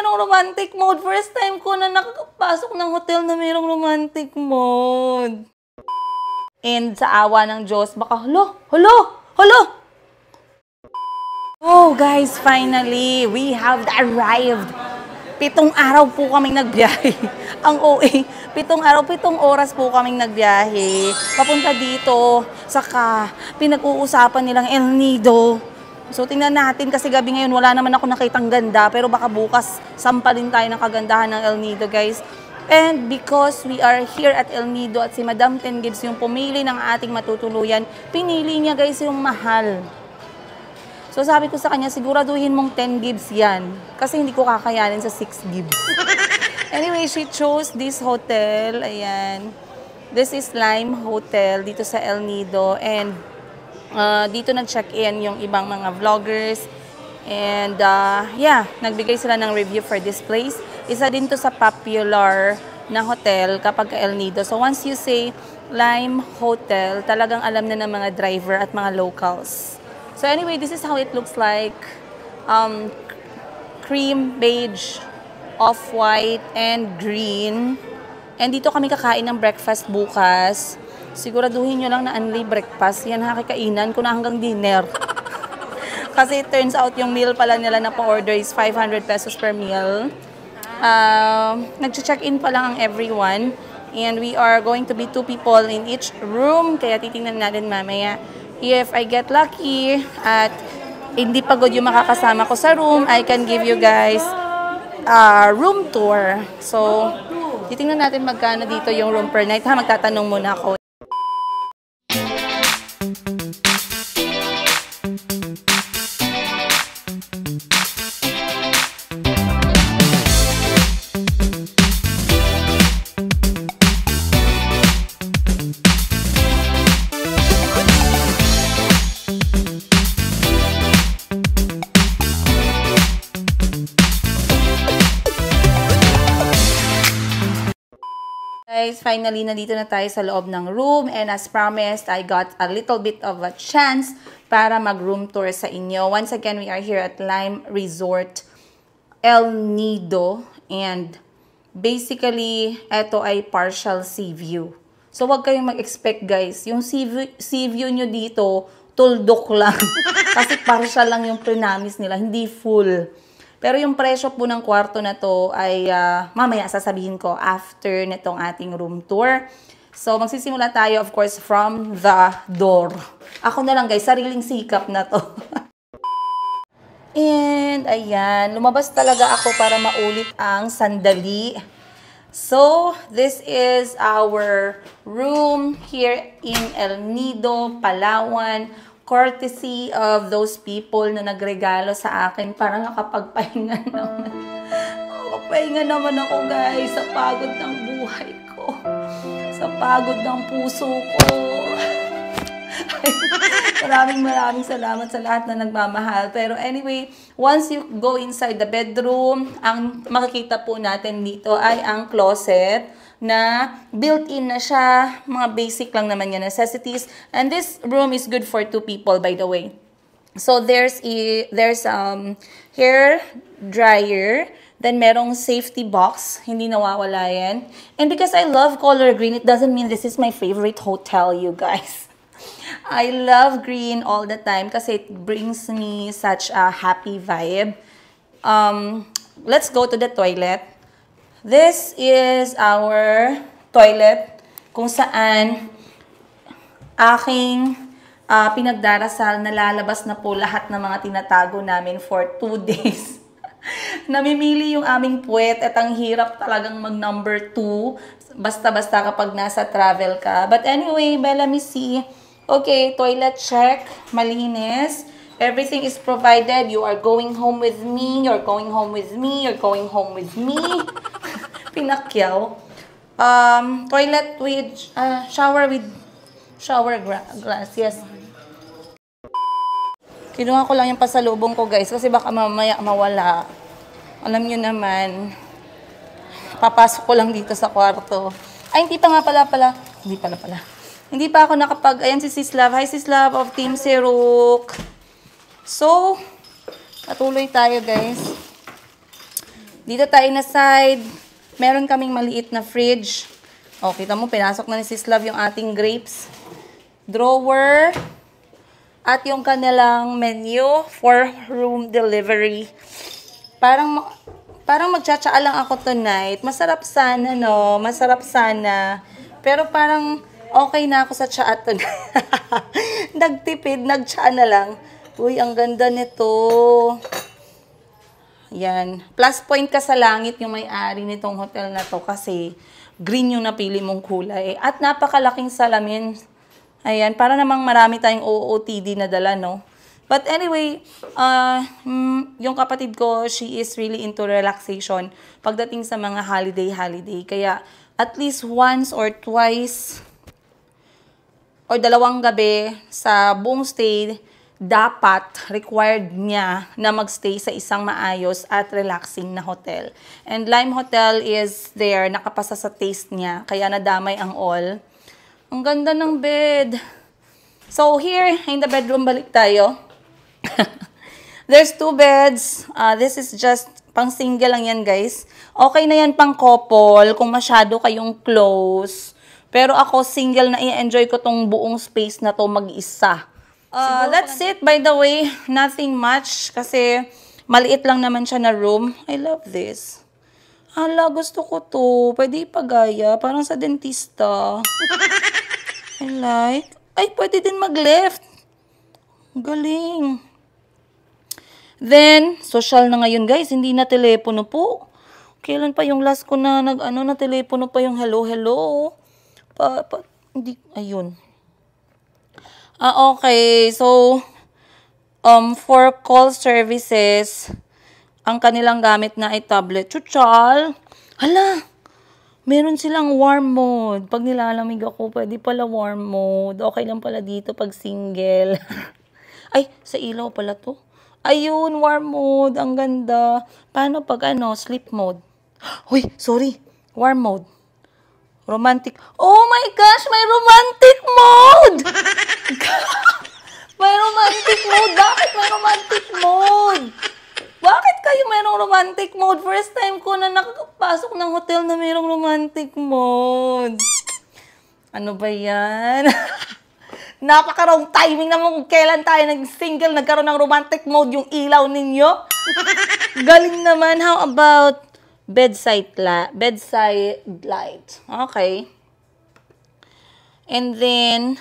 merong romantic mode. First time ko na nakapasok ng hotel na merong romantic mode. And sa awa ng Diyos, baka, Halo! Oh, guys, finally, we have arrived. 7 araw po kaming nagbiyahe. Ang OA, 7 oras po kaming nagbiyahe. Papunta dito, saka pinag-uusapan nilang El Nido. So, tingnan natin kasi gabi ngayon wala naman ako nakitang ganda. Pero baka bukas, sampalin tayo ng kagandahan ng El Nido, guys. And because we are here at El Nido at si Madam 10 Gibbs yung pumili ng ating matutuluyan, pinili niya, guys, yung mahal. So, sabi ko sa kanya, siguraduhin mong 10 Gibbs yan. Kasi hindi ko kakayanin sa 6 Gibbs. Anyway, she chose this hotel. Ayan. This is Lime Hotel dito sa El Nido. And dito nag-check-in yung ibang mga vloggers. And yeah, nagbigay sila ng review for this place. Isa din to sa popular na hotel kapag El Nido. So, once you say Lime Hotel, talagang alam na ng mga driver at mga locals. So anyway, this is how it looks like. Cream, beige, off-white, and green. And dito kami kakain ng breakfast bukas. Siguraduhin nyo lang na only breakfast. Yan kakainan ko na hanggang dinner. Kasi it turns out yung meal pala nila na pa-order is 500 pesos per meal. Nag-check-in pa lang ang everyone. And we are going to be 2 people in each room. Kaya titingnan natin mamaya. If I get lucky at hindi pagod yung makakasama ko sa room, I can give you guys a room tour. So, titingnan natin magkano dito yung room per night. Magtatanong muna ako. Guys, finally, nandito na tayo sa loob ng room and as promised, I got a little bit of a chance para mag-room tour sa inyo. Once again, we are here at Lime Resort El Nido and basically, ito ay partial sea view. So, wag kayong mag-expect, guys. Yung sea view nyo dito, tuldok lang. Kasi partial lang yung promise nila, hindi full. Pero yung presyo po ng kwarto na to ay mamaya sasabihin ko after nitong ating room tour. So, magsisimula tayo, of course, from the door. Ako na lang, guys, sariling sikap na to. And, ayan, lumabas talaga ako para maulit ang sandali. So, this is our room here in El Nido, Palawan. Courtesy of those people na nagregalo sa akin para nakapagpahinga naman. Nakapagpahinga naman ako, guys, sa pagod ng buhay ko. Sa pagod ng puso ko. Maraming salamat sa lahat na nagmamahal. Pero anyway, once you go inside the bedroom, ang makikita po natin dito ay ang closet na built-in na siya. Mga basic lang naman yung necessities. And this room is good for 2 people, by the way. So, there's hair dryer. Then, merong safety box. Hindi nawawala yan. And because I love color green, it doesn't mean this is my favorite hotel, you guys. I love green all the time kasi it brings me such a happy vibe. Let's go to the toilet. This is our toilet kung saan aking pinagdarasal na lalabas na po lahat ng mga tinatago namin for 2 days. Namimili yung aming puwet at ang hirap talagang mag number 2 basta-basta kapag nasa travel ka. But anyway, let me see. Okay, toilet check, malinis. Everything is provided. You are going home with me. You're going home with me. You're going home with me. Pinakyaw. Toilet with, shower with shower glass. Yes. Kinuha ko lang yung pasalubong ko, guys, kasi baka mamaya mawala. Alam nyo naman, papasok ko lang dito sa kwarto. Ay, hindi pa nga pala. Hindi pa ako nakapag, ayan si Sis Love. Hi, Sis Love of Team Seruk. So, patuloy tayo, guys. Dito tayo na side, meron kaming maliit na fridge. O, kita mo, pinasok na ni Sis Love yung ating grapes. Drawer. At yung kanilang menu for room delivery. Parang magtsatsaa lang ako tonight. Masarap sana, no? Masarap sana. Pero parang okay na ako sa tsaa tonight. Nagtipid, nagtsaa na lang. Uy, ang ganda nito. Yan. Plus point ka sa langit yung may-ari nitong hotel na to kasi green yung napili mong kulay. At napakalaking salamin. Ayan, para namang marami tayong OOTD na dala, no? But anyway, yung kapatid ko, she is really into relaxation pagdating sa mga holiday. Kaya at least once or twice or 2 gabi sa buong stay, dapat required niya na magstay sa isang maayos at relaxing na hotel. And Lime Hotel is there, nakapasa sa taste niya, kaya nadamay ang all. Ang ganda ng bed. So here, in the bedroom, balik tayo. There's 2 beds. This is just pang single lang yan, guys. Okay na yan pang couple kung masyado kayong close. Pero ako, single na i-enjoy ko tong buong space na to mag-isa. That's it, by the way. Nothing much kasi maliit lang naman siya na room. I love this. Hala, gusto ko to. Pwede ipagaya. Parang sa dentista. I like. Ay, pwede din mag-left. Galing. Then, social na ngayon, guys. Hindi na telepono po. Kailan pa yung last ko na na telepono pa yung hello. Hindi, ayun. Okay. So, for call services, ang kanilang gamit na ay tablet. Chuchal. Hala. Meron silang warm mode. Pag nilalamig ako, pwede pala warm mode. Okay lang pala dito pag single. Ay, sa ilaw pala to. Ayun, warm mode. Ang ganda. Paano pag sleep mode? Uy, sorry. Warm mode. Romantic. Oh my gosh, may romantic mode! May romantic mode. Bakit may romantic mode? Bakit kayo mayroong romantic mode? First time ko na nakapasok ng hotel na mayroong romantic mode. Ano ba yan? Napaka-wrong timing naman kung kailan tayo nag-single, nagkaroon ng romantic mode yung ilaw ninyo. Galing naman. How about bedside light? Okay. And then,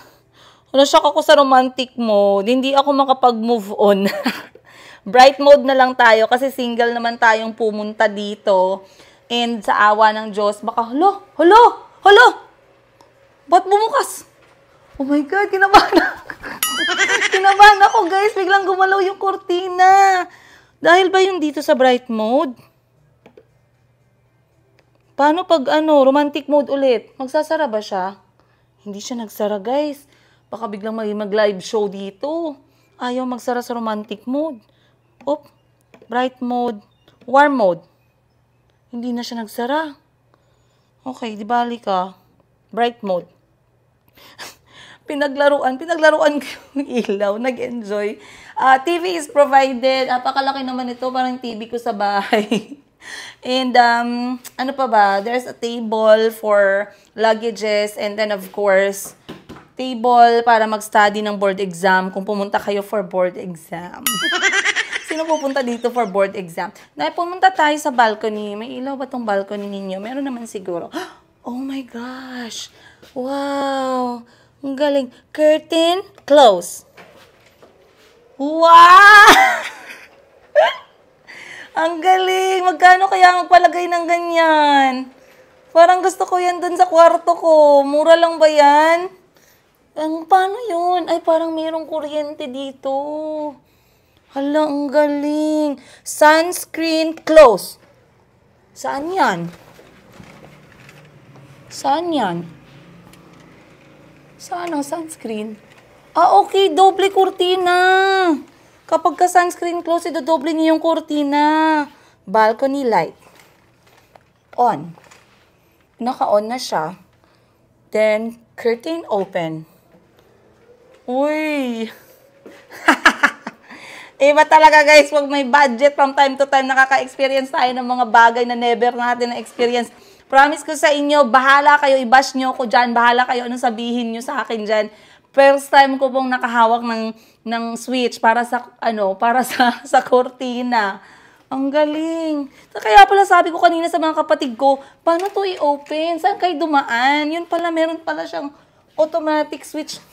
na-shock ako sa romantic mode. Hindi ako makapag-move on. Bright mode na lang tayo kasi single naman tayong pumunta dito. And sa awa ng Diyos, baka, hala! Ba't bumukas? Oh my God, kinabahan ako. Kinabahan ako, guys. Biglang gumalaw yung kortina. Dahil ba yung dito sa bright mode? Paano pag romantic mode ulit? Magsasara ba siya? Hindi siya nagsara, guys. Baka biglang mag-live show dito. Ayaw magsara sa romantic mode. Bright mode, warm mode. Hindi na siya nagsara. Okay, di bali ka. Bright mode. Pinaglaruan ko yung ilaw. Nag-enjoy. TV is provided. Napakalaki naman ito. Parang TV ko sa bahay. And, ano pa ba? There's a table for luggages. And then, of course, table para mag-study ng board exam kung pumunta kayo for board exam. Sino pupunta dito for board exam? Pumunta tayo sa balcony. May ilaw ba tong balcony ninyo? Meron naman siguro. Oh my gosh! Wow! Ang galing. Curtain, close. Wow! Ang galing! Magkano kaya magpalagay ng ganyan? Parang gusto ko yan dun sa kwarto ko. Mura lang ba yan? Paano yun? Ay, parang mayroong kuryente dito. Hala, ang galing. Sunscreen, close. Saan yan? Saan yan? Saan ang sunscreen? Okay. Doble kurtina. Kapag ka sunscreen close, doble niyo yung kurtina. Balcony light. On. Naka-on na siya. Then, curtain open. Uy! Iba talaga guys, pag may budget from time to time, nakaka-experience tayo ng mga bagay na never natin na-experience. Promise ko sa inyo, bahala kayo, i-bash nyo ko dyan, bahala kayo, anong sabihin nyo sa akin dyan. First time ko pong nakahawak ng switch para sa, sa cortina. Ang galing. Kaya pala sabi ko kanina sa mga kapatid ko, paano to i-open? Saan kayo dumaan? Yun pala, meron pala siyang automatic switch.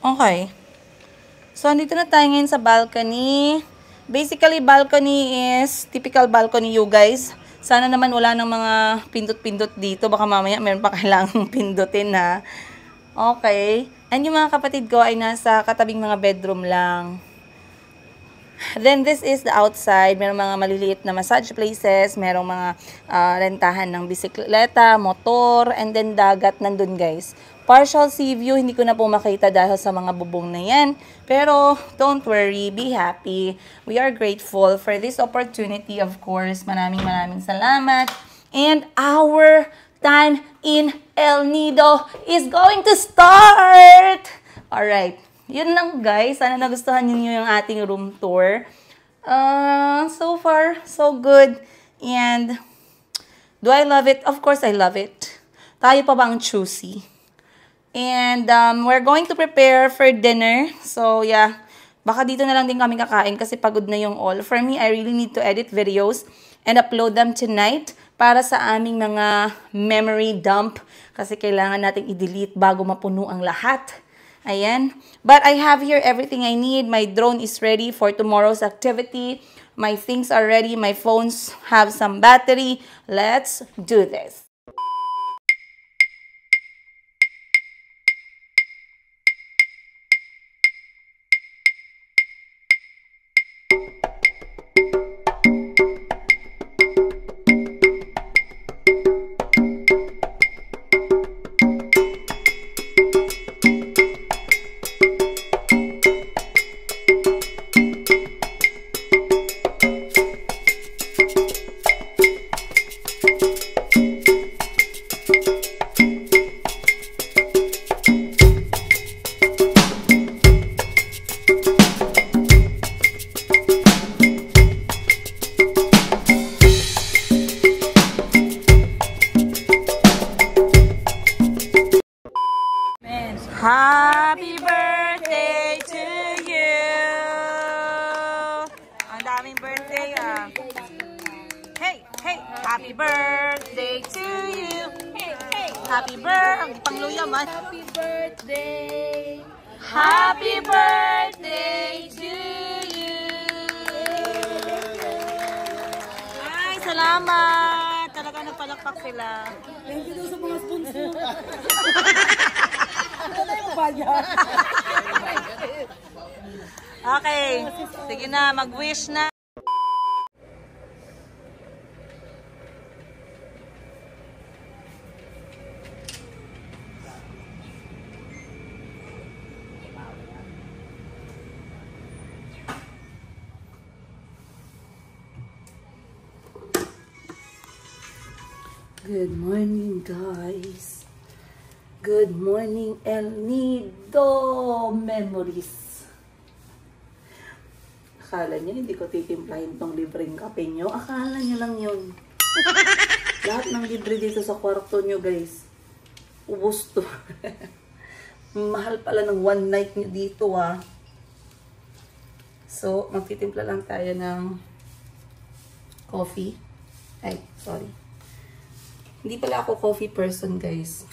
Okay. So, andito na tayo ngayon sa balcony. Basically, balcony is typical balcony, you guys. Sana naman wala ng mga pindot-pindot dito. Baka mamaya meron pa kailangang pindutin, ha. Okay. And yung mga kapatid ko ay nasa katabing mga bedroom lang. Then, this is the outside. Merong mga maliliit na massage places. Merong mga rentahan ng bisikleta, motor, and then dagat nandun, guys. Partial sea view, hindi ko na po makita dahil sa mga bubong na yan. Pero, don't worry, be happy. We are grateful for this opportunity, of course. Maraming salamat. And our time in El Nido is going to start! Alright, yun lang guys. Sana nagustuhan niyo yung ating room tour. So far, so good. And, do I love it? Of course, I love it. Tayo pa bang choosy? And we're going to prepare for dinner. So, yeah. Baka dito na lang din kami kakain kasi pagod na yung all. For me, I really need to edit videos and upload them tonight para sa aming mga memory dump. Kasi kailangan nating i-delete bago mapuno ang lahat. Ayan. But I have here everything I need. My drone is ready for tomorrow's activity. My things are ready. My phones have some battery. Let's do this. Happy birthday to you! Ang daming birthday ah. Hey! Hey! Happy birthday to you! Hey! Hey! Happy birthday! Pangluya man. Happy birthday! Happy birthday to you! Ay, salamat! Talaga nagpalakpak sila. Thank you sa mga sponsor. Ito na yung bagya. Okay. Sige na, mag-wish na. Good morning, guys. Good morning, El Nido Memories. Akala niyo hindi ko titimplahin tong libreng kape nyo? Akala niyo lang yun. Lahat ng libre dito sa kwarto nyo, guys. Ubus to. Mahal pala ng one night nyo dito, ah. So, magtitimpla lang tayo ng coffee. Ay, sorry. Hindi pala ako coffee person, guys.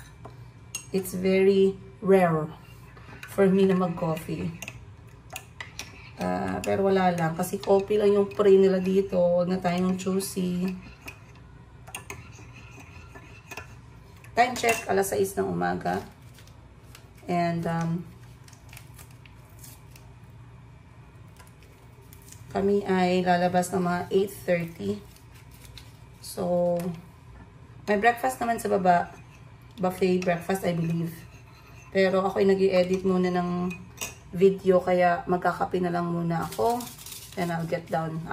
It's very rare for me na mag-coffee. Pero wala lang. Kasi coffee lang yung pre nila dito. Huwag na tayong choosy. Time check, alas 6 ng umaga. And, kami ay lalabas ng mga 8:30. So, may breakfast naman sa baba. Buffet breakfast, I believe. Pero ako ay nag-i-edit muna ng video, kaya magkakape na lang muna ako. Then I'll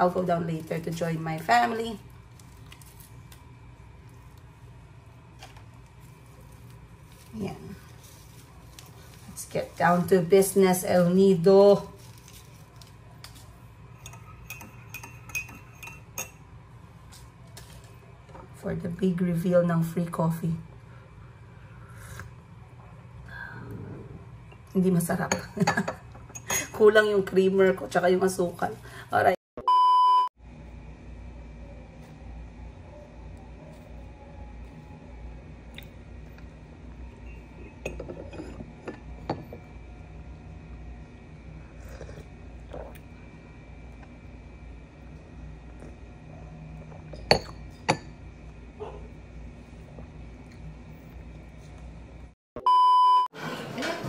go down later to join my family. Yan. Let's get down to business, El Nido. for the big reveal ng free coffee. Hindi masarap. Kulang yung creamer ko, tsaka yung asukal. Alright.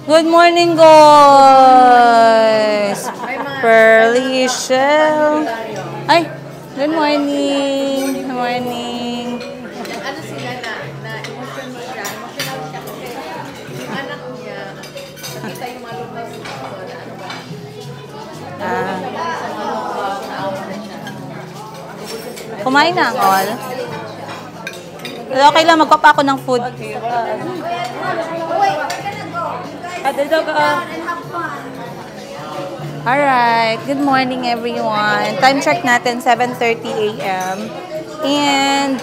Good morning, guys! Pearly Shell. Ay, good morning! Good morning! Ano sila na emotional siya kasi yung anak niya, nakita yung mga lumay sa na ano ba? Kumain na ang all. Okay lang, magpapa ako ng food. Alright, good morning everyone. Time check natin, 7:30 a.m. And,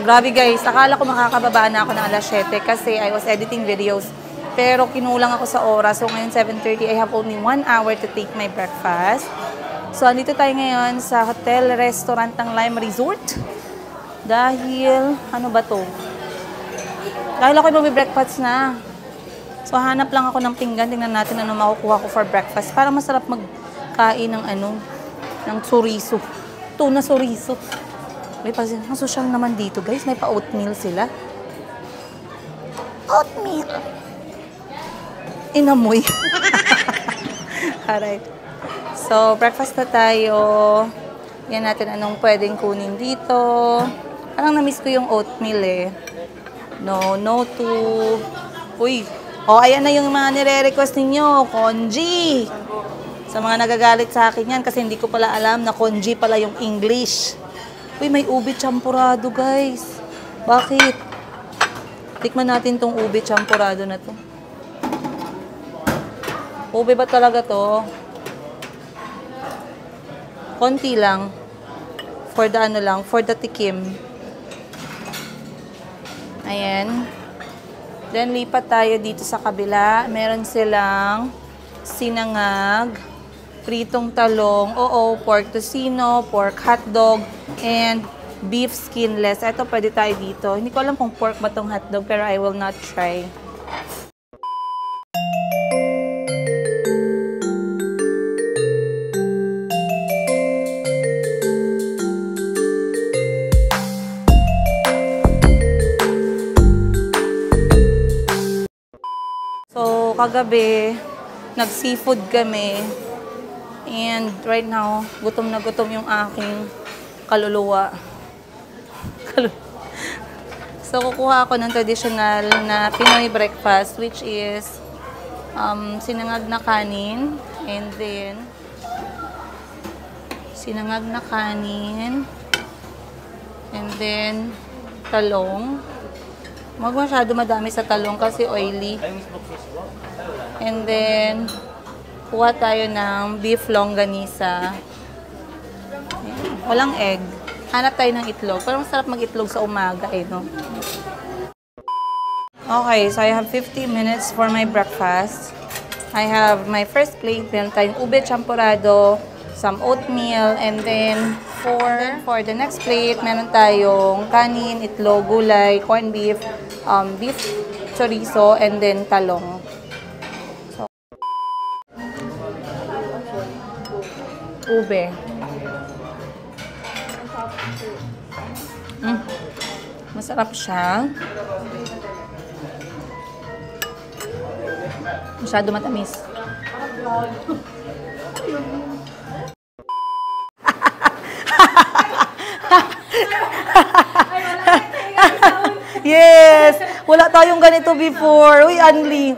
grabe guys, akala ko makakababa na ako ng alas 7 kasi I was editing videos. Pero kinulang ako sa oras. So ngayon 7:30, I have only 1 hour to take my breakfast. So andito tayo ngayon sa hotel restaurant ng Lime Resort. Dahil, ano ba to? Dahil ako mag-breakfast na. So, hanap lang ako ng pinggan. Tingnan natin ano makukuha ko for breakfast. Para masarap magkain ng ng chorizo. Tuna chorizo. May ang social naman dito, guys. May pa-oatmeal sila. Oatmeal! Inamoy. Alright. So, breakfast na tayo. Yan natin anong pwedeng kunin dito. Parang na-miss ko yung oatmeal eh. No to... Uy! Oh, ayan na yung mga nire-request ninyo. Congee! Sa mga nagagalit sa akin yan kasi hindi ko pala alam na congee pala yung English. Uy, may ube champurado, guys. Bakit? Tikman natin tong ube champurado na to. Ube ba talaga to? Konti lang. For the for the tikim. Ayan. Then, lipat tayo dito sa kabila. Meron silang sinangag, pritong talong, pork tocino, pork hotdog, and beef skinless. Ito, pwede tayo dito. Hindi ko alam kung pork ba tong hotdog, pero I will not try. So, kagabi, nag-seafood kami. And right now, gutom na gutom yung aking kaluluwa. So, kukuha ako ng traditional na Pinoy breakfast, which is sinangag na kanin. And then, sinangag na kanin. And then, talong. Huwag masyado madami sa talong kasi oily. And then, kuha tayo ng beef longganisa. Walang egg. Hanap tayo ng itlog. Pero masarap mag-itlog sa umaga eh, no? Okay, so I have 50 minutes for my breakfast. I have my first plate. Meron tayong ube champurado, some oatmeal, and then for the next plate, meron tayong kanin, itlog, gulay, corned beef, beef chorizo, and then talong. So, ube. Masarap siya. Masyado matamis. Yes! Wala tayong ganito before. Uy, Anli.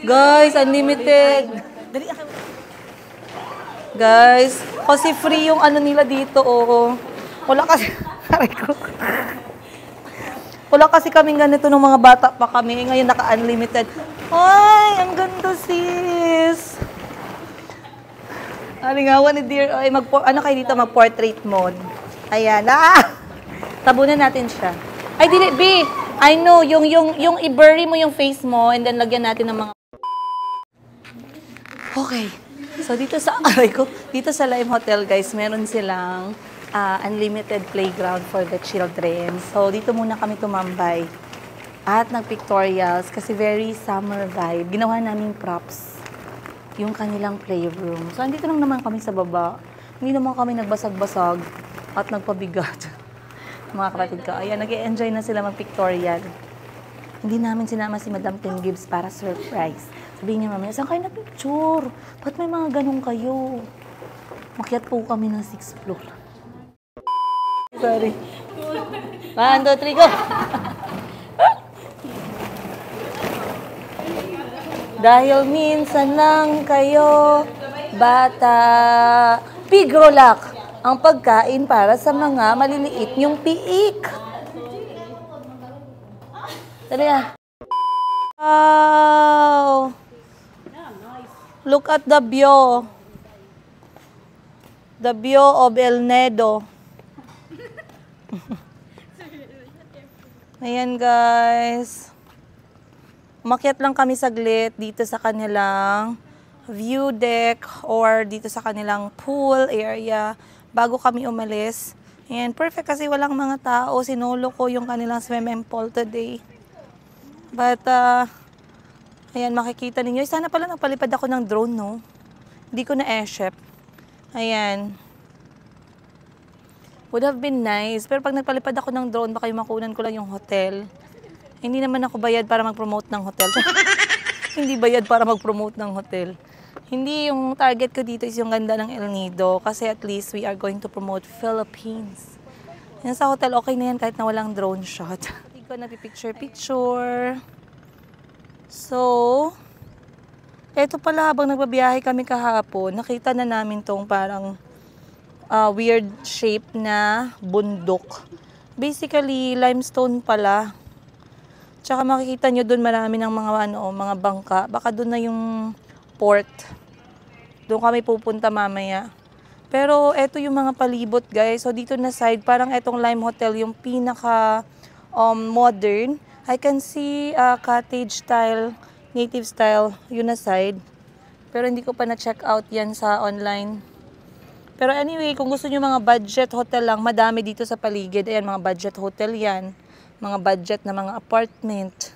Guys, unlimited. Guys, kasi free yung ano nila dito, oh. Wala kasi, wala kasi kaming ganito nung mga bata pa kami. Ngayon naka-unlimited. Ay, ang ganda, sis. Alingawan ni dear. Ay, ano kayo dito, mag-portrait mode. Ayan. Ah! Tabunan natin siya. Ay, dili, B! I know, yung i-bury mo yung face mo and then lagyan natin ng mga... Okay. So, dito sa, dito sa Lime Hotel, guys, meron silang unlimited playground for the children. So, dito muna kami tumambay. At nag-pictorials kasi very summer vibe. Ginawa namin props yung kanilang playroom. So, andito lang naman kami sa baba. Hindi naman kami nagbasag-basag at nagpabigat. Mga kapatid ko. Ayan, nag-e-enjoy na sila mag-pictorial. Hindi namin sinama si Madam Tim Gibbs para surprise. Sabihin niya, mamaya, saan kayo na-picture? Ba't may mga ganun kayo? Makiat po kami ng 6th floor. Sorry. 1, 2, 3, go! Dahil minsan lang kayo, bata, Pigrolac, ang pagkain para sa mga maliliit yung piik. Tara ya. Wow! Look at the view. The view of El Nido. Ayan guys. Umakyat lang kami saglit dito sa kanilang view deck or dito sa kanilang pool area bago kami umalis. And perfect kasi walang mga tao. Sinulo ko yung kanilang swimming pool today. But, ayan, makikita ninyo. Sana pala nagpalipad ako ng drone, no? Hindi ko na-airship. Ayan. Would have been nice. Pero pag nagpalipad ako ng drone, baka yung makunan ko lang yung hotel. Hindi naman ako bayad para mag-promote ng hotel. Hindi bayad para mag-promote ng hotel. Hindi, yung target ko dito is yung ganda ng El Nido. Kasi at least we are going to promote Philippines. Yan sa hotel, okay na yan kahit na walang drone shot. Hindi ko nagpipicture-picture. So, eto pala habang nagbabiyahe kami kahapon, nakita na namin tong parang weird shape na bundok. Basically, limestone pala. Tsaka makikita nyo doon marami ng mga bangka. Baka doon na yung port. Doon kami pupunta mamaya. Pero eto yung mga palibot guys. So dito na side, parang etong Lime Hotel yung pinaka modern. I can see cottage style, native style, yun na side. Pero hindi ko pa na-check out yan sa online. Pero anyway, kung gusto nyo mga budget hotel lang, madami dito sa paligid. Ayan, mga budget hotel yan. Mga budget na mga apartment.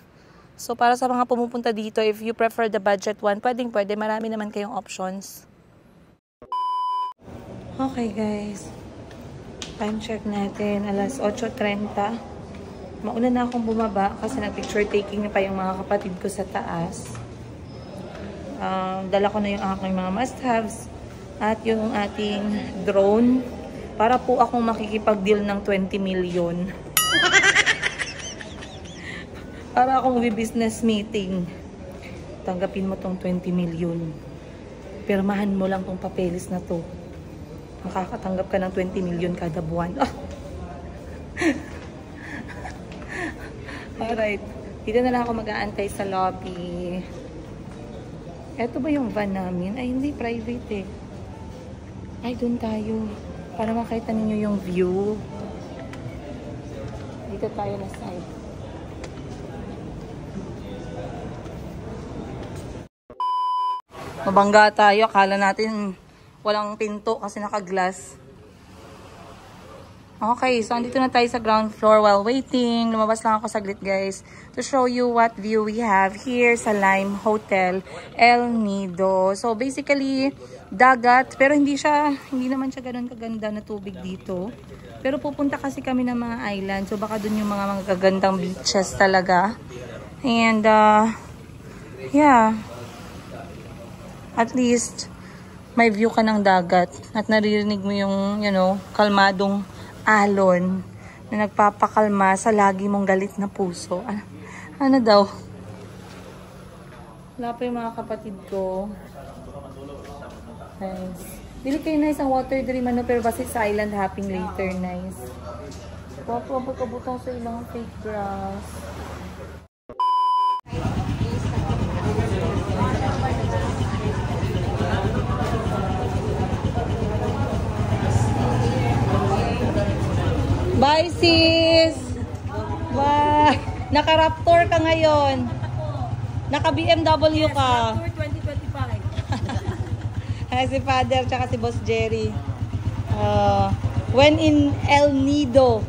So, para sa mga pumupunta dito, if you prefer the budget one, pwede. Marami naman kayong options. Okay, guys. Time check natin. Alas 8:30. Mauna na akong bumaba kasi nag-picture taking na pa yung mga kapatid ko sa taas. Dala ko na yung aking mga must-haves at yung ating drone para po akong makikipag-deal ng 20 million. Para akong business meeting. Tanggapin mo tong 20 million. Pirmahan mo lang tong papeles na to. Makakatanggap ka ng 20 million kada buwan. Oh. Alright. Dito na lang ako mag-aantay sa lobby. Eto ba yung van namin? Ay, hindi. Private eh. Ay, doon tayo. Para makita ninyo yung view. Dito tayo na side. Mabangga tayo. Akala natin walang pinto kasi naka-glass. Okay, so andito na tayo sa ground floor while waiting. Lumabas lang ako saglit guys to show you what view we have here sa Lime Hotel El Nido. So basically, dagat. Pero hindi naman siya ganun kaganda na tubig dito. Pero pupunta kasi kami ng mga island. So baka dun yung mga kagandang beaches talaga. And yeah. At least, may view ka ng dagat at naririnig mo yung, kalmadong alon na nagpapakalma sa lagi mong galit na puso. Ano daw? Wala pa yung mga kapatid ko. Nice. Dili kayo nice ang water dream, pero basta sa island hopping later, nice. Wapo ang pagkabutang sa ilang fake grass. Bye, sis! Bye! Naka-Raptor ka ngayon. Naka-BMW ka. Raptor 2025. Si Father, tsaka si Boss Jerry. When in El Nido.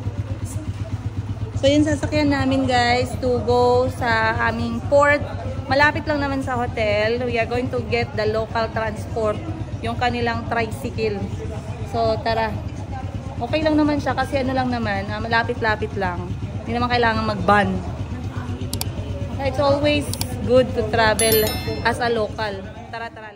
So, yun sasakyan namin, guys, to go sa aming port. Malapit lang naman sa hotel. We are going to get the local transport. Yung kanilang tricycle. So, tara. Okay lang naman siya kasi ano lang naman, malapit-lapit lang. Hindi naman kailangan mag-ban. It's always good to travel as a local. Tara, tara.